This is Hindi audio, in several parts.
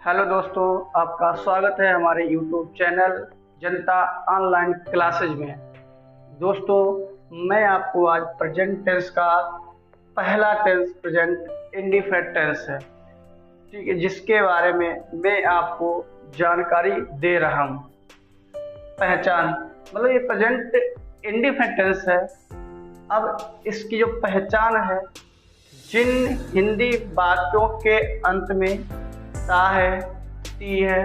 हेलो दोस्तों, आपका स्वागत है हमारे YouTube चैनल जनता ऑनलाइन क्लासेज में। दोस्तों, मैं आपको आज प्रेजेंट टेंस का पहला टेंस प्रेजेंट इंडिफिनिट टेंस है, ठीक है, जिसके बारे में मैं आपको जानकारी दे रहा हूँ। पहचान मतलब ये प्रेजेंट इंडिफिनिट टेंस है। अब इसकी जो पहचान है, जिन हिंदी वाक्यों के अंत में ता है, ती है,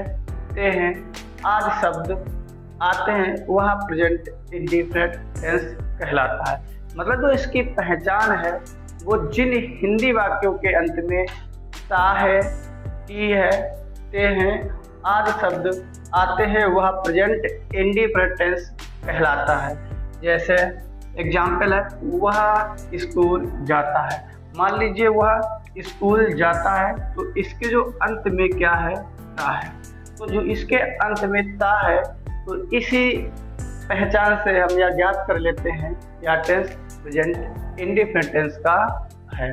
ते हैं आदि शब्द आते हैं वह प्रेजेंट इंडिफिनिट टेंस कहलाता है। मतलब जो इसकी पहचान है वो जिन हिंदी वाक्यों के अंत में ता है, ती है, ते हैं आदि शब्द आते हैं वह प्रेजेंट इंडिफिनिट टेंस कहलाता है। जैसे एग्जाम्पल है, वह स्कूल जाता है। मान लीजिए वह स्कूल जाता है, तो इसके जो अंत में क्या है, ता है। तो जो इसके अंत में ता है, तो इसी पहचान से हम यह ज्ञात कर लेते हैं यह टेंस प्रेजेंट इंडिफिनिट टेंस का है।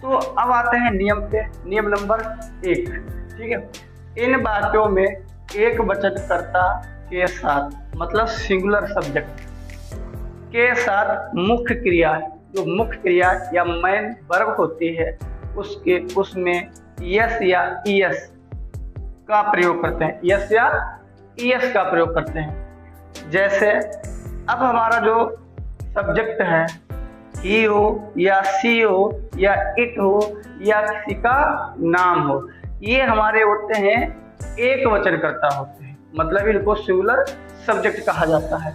तो अब आते हैं नियम पे। नियम नंबर 1, ठीक है। इन वाक्यों में एक वचनकर्ता के साथ, मतलब सिंगुलर सब्जेक्ट के साथ मुख्य क्रिया, जो मुख्य क्रिया या मेन वर्ब होती है, उसमें यस या ईएस का प्रयोग करते हैं। यस या ईएस का प्रयोग करते हैं। जैसे अब हमारा जो सब्जेक्ट है, ही हो या सी हो या इट हो या किसी का नाम हो, ये हमारे होते हैं एक वचनकर्ता होते हैं, मतलब इनको सिंगुलर सब्जेक्ट कहा जाता है।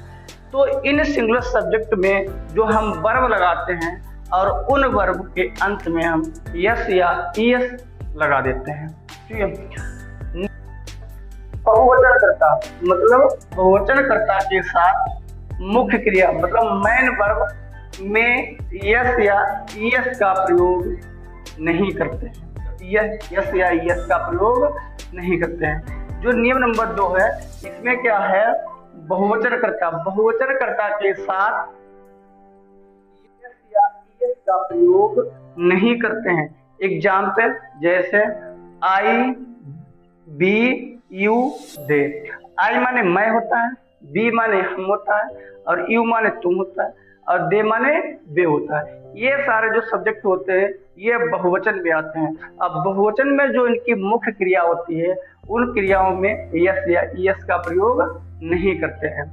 तो इन सिंगुलर सब्जेक्ट में जो हम वर्ब लगाते हैं और उन वर्ब के अंत में हम यस या ईएस लगा देते हैं, ठीक है। बहुवचनकर्ता मतलब बहुवचनकर्ता के साथ मुख्य क्रिया, मतलब मेन वर्ब में यस या ईएस का प्रयोग नहीं करते हैं। यस या ईएस का प्रयोग नहीं करते हैं। जो नियम नंबर 2 है, इसमें क्या है, बहुवचनकर्ता के साथ यस या ईएस का प्रयोग नहीं करते हैं। एग्जाम्पल जैसे आई, बी, यू, दे। आई माने मैं होता है, बी माने हम होता है, और यू माने तुम होता है, और दे माने वे होता है। ये सारे जो सब्जेक्ट होते हैं ये बहुवचन में आते हैं। अब बहुवचन में जो इनकी मुख्य क्रिया होती है, उन क्रियाओं में यस या ईएस का प्रयोग नहीं करते हैं।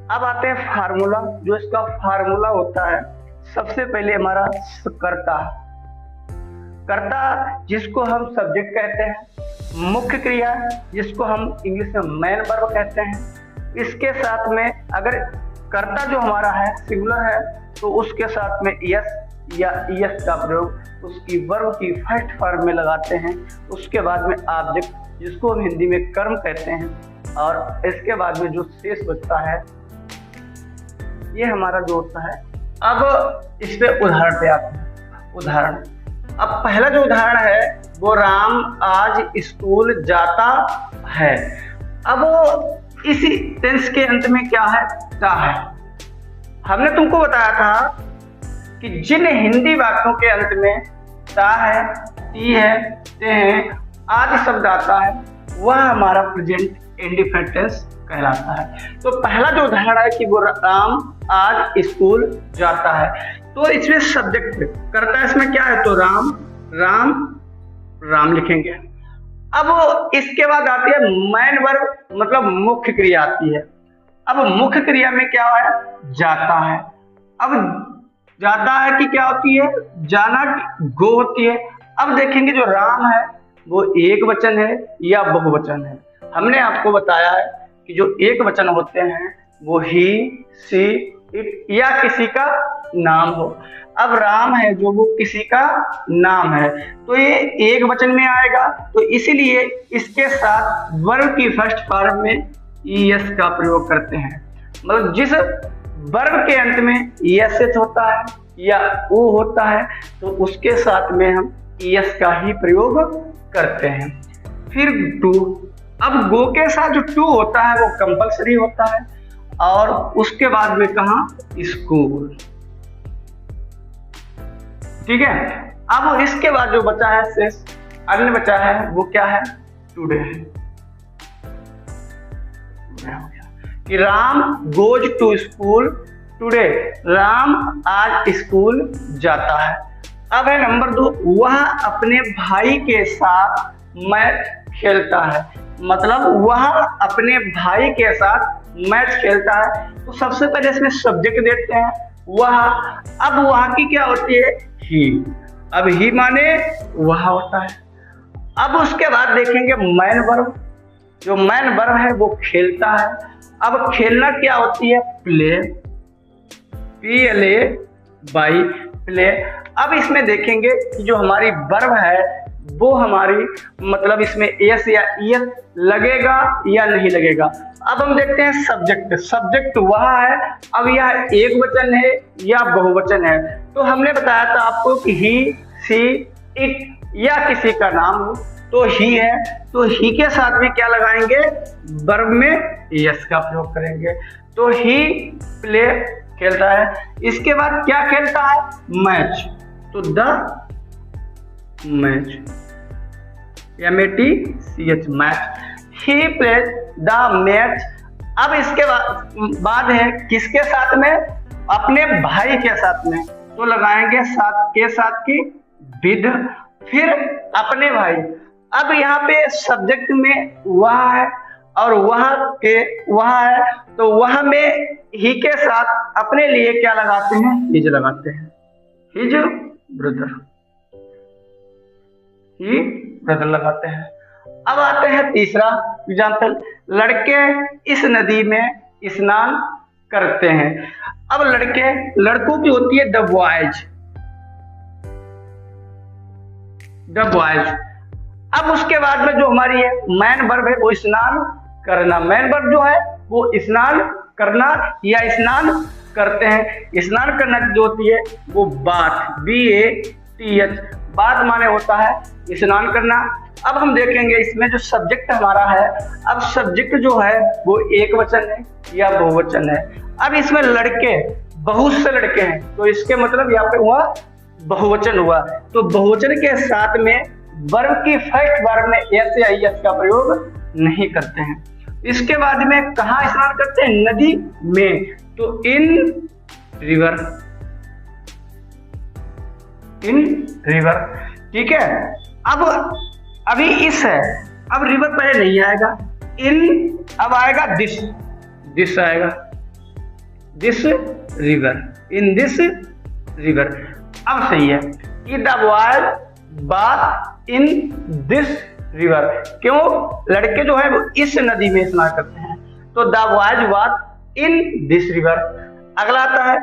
अब आते हैं फार्मूला। जो इसका फार्मूला होता है, सबसे पहले हमारा कर्ता जिसको हम सब्जेक्ट कहते हैं, मुख्य क्रिया जिसको हम इंग्लिश में मेन वर्ब कहते हैं। इसके साथ में अगर कर्ता जो हमारा है सिंगुलर है, तो उसके साथ में यस या ईएस का प्रयोग उसकी वर्ब की फर्स्ट फॉर्म में लगाते हैं। उसके बाद में ऑब्जेक्ट जिसको हम हिंदी में कर्म कहते हैं, और इसके बाद में जो शेष बचता है ये हमारा जो होता है। अब इस पे उदाहरण पे आते हैं। उदाहरण, अब पहला जो उदाहरण है वो राम आज स्कूल जाता है। अब इसी टेंस के अंत में क्या है, ता है। हमने तुमको बताया था कि जिन हिंदी वाक्यों के अंत में ता है, ती है, ते हैं आदि शब्द आता है वह हमारा प्रेजेंट इंडिफिनिट टेंस कहलाता है। तो पहला जो उदाहरण है कि वो राम आज स्कूल जाता है, तो इसमें सब्जेक्ट करता इसमें क्या है, तो राम लिखेंगे। अब इसके बाद आती है मेन वर्ब, मतलब मुख्य क्रिया आती है। अब मुख्य क्रिया में क्या है, जाता है। अब जाता है कि क्या होती है, जाना गो होती है। अब देखेंगे जो राम है वो एक वचन है या बहुवचन है। हमने आपको बताया है कि जो एक वचन होते हैं वो ही, सी, इट या किसी का नाम हो। अब राम है जो वो किसी का नाम है, तो ये एक वचन में आएगा, तो इसीलिए इसके साथ वर्ब की फर्स्ट फॉर्म में ईएस का प्रयोग करते हैं। मतलब जिस वर्ब के अंत में यस होता है या ओ होता है, तो उसके साथ में हम ईएस का ही प्रयोग करते हैं। फिर टू, अब गो के साथ जो टू होता है वो कंपलसरी होता है, और उसके बाद में कहा, स्कूल, ठीक है। अब इसके बाद जो बचा है शेष, अन्य बचा है वो क्या है, टुडे है। कि Ram goes to school today, Ram आज स्कूल जाता है। अब है नंबर 2, वह अपने भाई के साथ मैच खेलता है, मतलब वह अपने भाई के साथ मैच खेलता है। तो सबसे पहले इसमें सब्जेक्ट देते हैं वह, अब वह की क्या होती है, ही। अब ही माने वह होता है। अब उसके बाद देखेंगे मैन वर्ब, जो मैन वर्ब है वो खेलता है। अब खेलना क्या होती है, प्ले, PLA बाई प्ले। अब इसमें देखेंगे कि जो हमारी वर्ब है वो हमारी मतलब इसमें एस या ईएस लगेगा या नहीं लगेगा। अब हम देखते हैं सब्जेक्ट, सब्जेक्ट वह है। अब यह एक वचन है या बहुवचन है, तो हमने बताया था आपको कि ही, सी, इट या किसी का नाम हो तो ही है, तो ही के साथ में क्या लगाएंगे, वर्ब में यस का प्रयोग करेंगे। तो ही प्ले खेलता है। इसके बाद क्या खेलता है, मैच, तो the match, MATCH match, he plays the match. अब इसके बाद है किसके साथ में, अपने भाई के साथ में, तो लगाएंगे साथ के साथ की विद, फिर अपने भाई। अब यहाँ पे सब्जेक्ट में वह है और वह है, तो वह में ही के साथ अपने लिए क्या लगाते हैं, हिज लगाते हैं, हिज ब्रदर, ही ब्रदर लगाते हैं। अब आते हैं तीसरा एग्जाम्पल, लड़के इस नदी में स्नान करते हैं। अब लड़कों की होती है द बॉयज, द बॉयज। अब उसके बाद में जो हमारी है मैन वर्ब है वो स्नान करना, मैन वर्ब जो है वो स्नान करना या स्नान करते हैं। स्नान करना जो होती है वो बाथ, BATH, बात माने होता है स्नान करना। अब हम देखेंगे इसमें जो सब्जेक्ट हमारा है, अब सब्जेक्ट जो है वो एक वचन है या बहुवचन है। अब इसमें लड़के, बहुत से लड़के हैं, तो इसके मतलब यहाँ पे हुआ बहुवचन हुआ, तो बहुवचन के साथ में वर्ब की फर्स्ट वर्ब में एस या एस का प्रयोग नहीं करते हैं। इसके बाद में कहाँ स्नान करते हैं, नदी में, तो इन रिवर, इन रिवर, ठीक है। अब अभी इस है, अब रिवर पहले नहीं आएगा, इन अब आएगा दिस, दिस आएगा, this river, in this river. अब सही है कि the boys bath in this river, क्यों, लड़के जो है वो इस नदी में स्नान करते हैं, तो the boys bath in this river. अगला आता है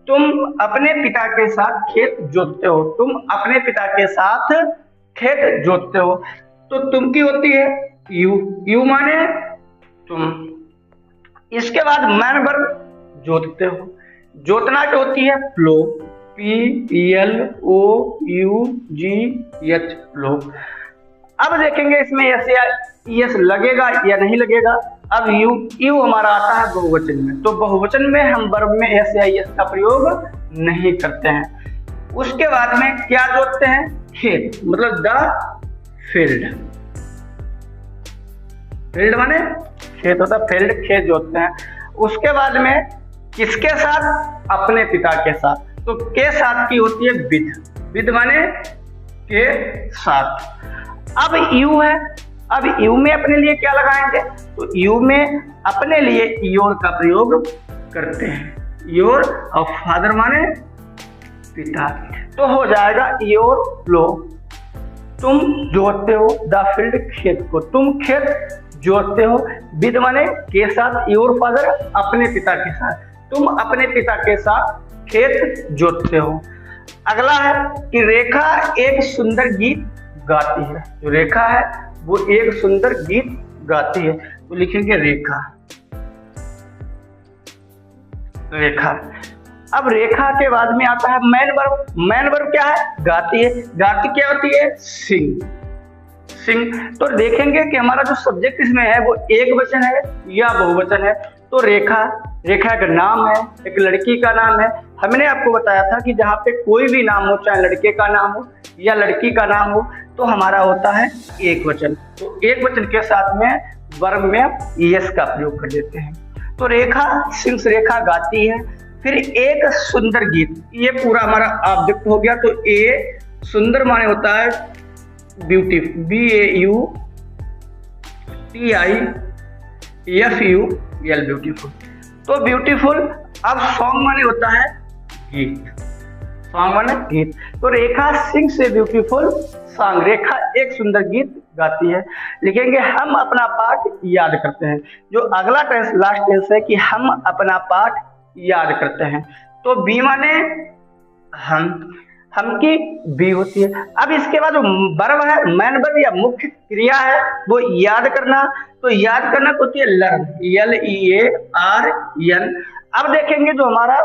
तुम अपने पिता के साथ खेत जोतते हो, तुम अपने पिता के साथ खेत जोतते हो, तो तुम की होती है यू माने तुम। इसके बाद मैन वर्ब जोतते हो, जोतना की होती है प्लो, PLOUGH प्लो। अब देखेंगे इसमें एस या एस लगेगा या नहीं लगेगा। अब यू हमारा आता है बहुवचन में, तो बहुवचन में हम वर्ब में एस या एस का प्रयोग नहीं करते हैं। उसके बाद में क्या जोतते हैं, खेत, मतलब द फील्ड, फील्ड माने खेत होता है, फील्ड खेत जोतते हैं। उसके बाद में किसके साथ, अपने पिता के साथ, तो के साथ की होती है विद, विद माने के साथ। अब यू है, अब यू में अपने लिए क्या लगाएंगे, तो यू में अपने लिए योर का प्रयोग करते हैं, योर, और फादर माने पिता, तो हो जाएगा योर प्लो, तुम जोतते हो, द फील्ड खेत को, तुम खेत जोतते हो, विद माने के साथ, योर फादर अपने पिता के साथ, तुम अपने पिता के साथ खेत जोतते हो। अगला है कि रेखा एक सुंदर गीत गाती है, जो रेखा है वो एक सुंदर गीत गाती है, तो लिखेंगे रेखा, रेखा। अब रेखा के बाद में आता है मैन वर्ब, मैन वर्ब क्या है, गाती है, गाती क्या होती है, सिंग, सिंग। तो देखेंगे कि हमारा जो सब्जेक्ट इसमें है वो एक वचन है या बहुवचन है, तो रेखा, रेखा का नाम है, एक लड़की का नाम है, हमने आपको बताया था कि जहाँ पे कोई भी नाम हो, चाहे लड़के का नाम हो या लड़की का नाम हो, तो हमारा होता है एक वचन। तो एक वचन के साथ में वर्ब में यस का प्रयोग कर देते हैं। तो रेखा सिंग्स, रेखा गाती है। फिर एक सुंदर गीत, ये पूरा हमारा ऑब्जेक्ट हो गया। तो ए सुंदर माने होता है ब्यूटीफुल, BAUTIFUL, ब्यूटीफुल। तो ब्यूटीफुल। अब सॉन्ग माने होता है गीत, सॉन्ग माने गीत। तो रेखा सिंग्स ए ब्यूटीफुल सॉन्ग, रेखा एक सुंदर गीत गाती है। लिखेंगे हम अपना पाठ याद करते हैं। जो अगला टेंस लास्ट टेंस है कि हम अपना पाठ याद करते हैं। तो बी माने हम की बी होती है। अब इसके बाद जो वर्ब है, मेन वर्ब या मुख्य क्रिया है, वो याद करना। तो याद करना होती है लर्न, LEARN। अब देखेंगे जो हमारा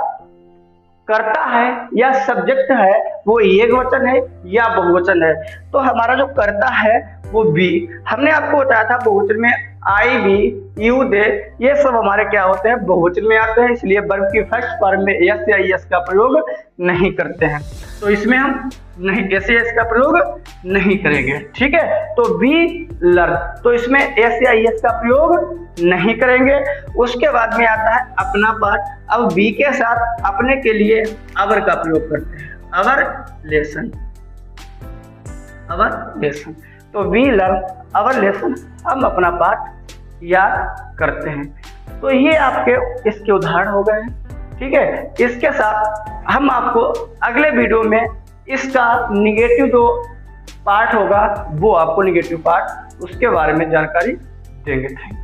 कर्ता है या सब्जेक्ट है वो एक वचन है या बहुवचन है। तो हमारा जो कर्ता है वो बी। हमने आपको बताया था बहुवचन में आई, बी, यू, दे, ये सब हमारे क्या होते हैं, बहुवचन में आते हैं। इसलिए वर्ब की फर्स्ट फॉर्म में एस या एस का प्रयोग नहीं करते हैं। तो इसमें हम नहीं एस या एस का प्रयोग नहीं करेंगे, ठीक है। तो बी लर्न, तो इसमें एस या एस का प्रयोग नहीं करेंगे। उसके बाद में आता है अपना पाठ। अब बी के साथ अपने के लिए अवर का प्रयोग करते हैं, अवर लेसन। तो वी लर्न अवर लेसन, हम अपना पाठ याद करते हैं। तो ये आपके इसके उदाहरण हो गए हैं, ठीक है। इसके साथ हम आपको अगले वीडियो में इसका निगेटिव जो पार्ट होगा, वो आपको निगेटिव पार्ट उसके बारे में जानकारी देंगे। Thank you.